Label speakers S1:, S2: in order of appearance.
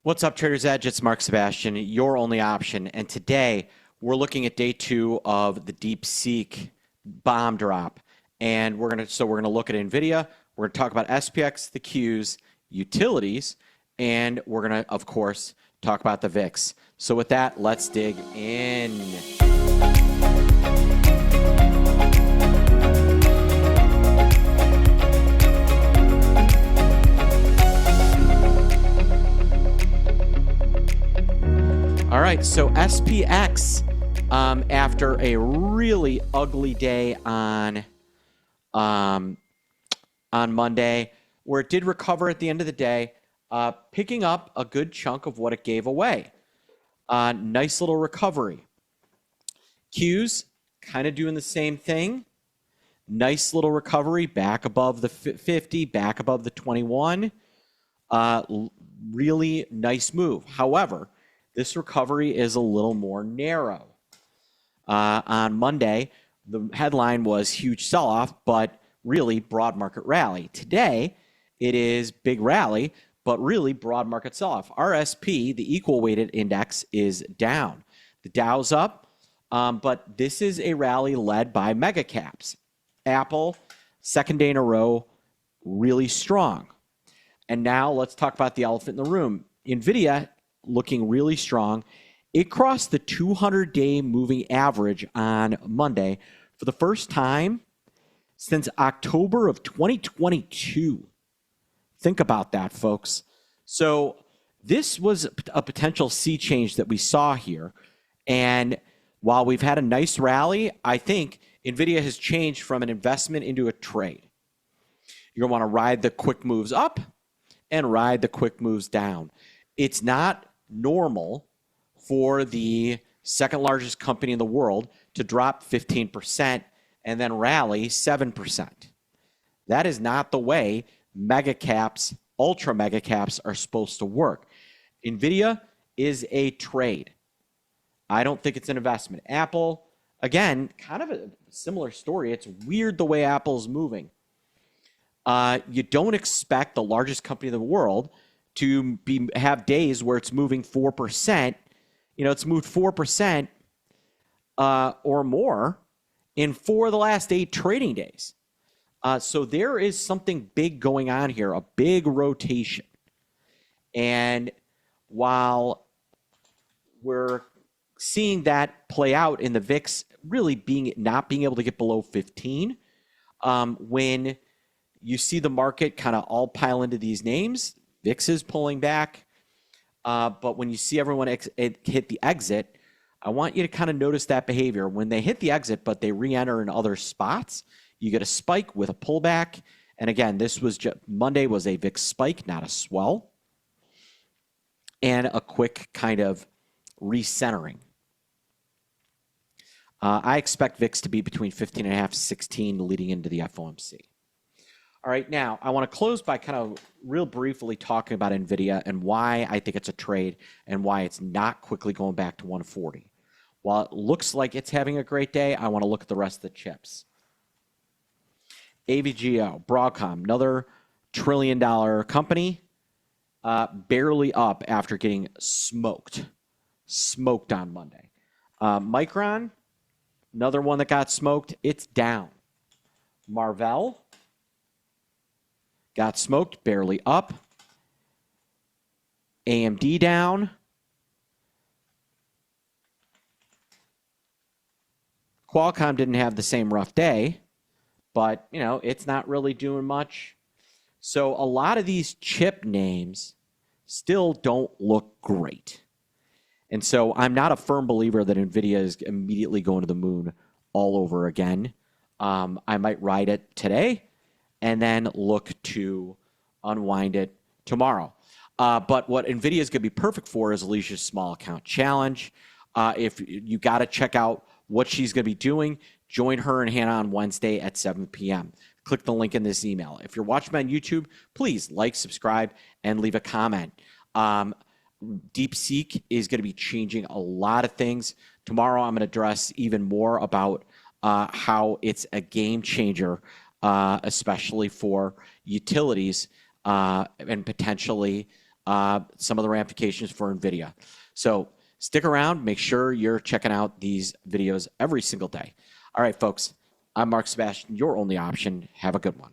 S1: What's up, Traders Edge? It's Mark Sebastian, your only option. And today we're looking at day 2 of the DeepSeek bomb drop. And we're gonna look at NVIDIA. We're gonna talk about SPX, the Qs, utilities, and we're gonna, of course, talk about the VIX. So with that, let's dig in. All right, so SPX, after a really ugly day on Monday, where it did recover at the end of the day, picking up a good chunk of what it gave away. Nice little recovery. Qs kind of doing the same thing. Nice little recovery back above the 50, back above the 21. Really nice move. However, this recovery is a little more narrow. On Monday, the headline was huge sell-off, but really broad market rally. Today, it is big rally, but really broad market sell-off. RSP, the equal weighted index, is down. The Dow's up, but this is a rally led by mega caps. Apple, second day in a row, really strong. And now let's talk about the elephant in the room. NVIDIA looking really strong. It crossed the 200-day moving average on Monday for the first time since October of 2022. Think about that, folks. So this was a potential sea change that we saw here. And while we've had a nice rally, I think NVIDIA has changed from an investment into a trade. You're going to want to ride the quick moves up and ride the quick moves down. It's not normal for the second largest company in the world to drop 15% and then rally 7%. That is not the way mega caps, ultra mega caps are supposed to work. NVIDIA is a trade. I don't think it's an investment. Apple, again, kind of a similar story. It's weird the way Apple's moving. You don't expect the largest company in the world to have days where it's moving 4%. You know, it's moved 4% or more in 4 of the last 8 trading days. So there is something big going on here, a big rotation. And while we're seeing that play out in the VIX, really not being able to get below 15, when you see the market kind of all pile into these names, VIX is pulling back, but when you see everyone hit the exit, I want you to kind of notice that behavior. When they hit the exit, but they re-enter in other spots, you get a spike with a pullback. And again, this was Monday was a VIX spike, not a swell, and a quick kind of recentering. I expect VIX to be between 15.5 and 16 leading into the FOMC. All right, now I want to close by kind of real briefly talking about NVIDIA and why I think it's a trade and why it's not quickly going back to 140. While it looks like it's having a great day, I want to look at the rest of the chips. AVGO, Broadcom, another trillion-dollar company, barely up after getting smoked on Monday. Micron, another one that got smoked, it's down. Marvell, got smoked, barely up. AMD down. Qualcomm didn't have the same rough day, but, you know, it's not really doing much. So a lot of these chip names still don't look great. And so I'm not a firm believer that NVIDIA is immediately going to the moon all over again. I might ride it today and then look to unwind it tomorrow. But what NVIDIA is going to be perfect for is Alicia's small account challenge. If you got to check out what she's going to be doing, join her and Hannah on Wednesday at 7 p.m. Click the link in this email. If you're watching on YouTube, please like, subscribe, and leave a comment. DeepSeek is going to be changing a lot of things. Tomorrow, I'm going to address even more about how it's a game changer, especially for utilities and potentially some of the ramifications for NVIDIA. So stick around. Make sure you're checking out these videos every single day. All right, folks. I'm Mark Sebastian, your only option. Have a good one.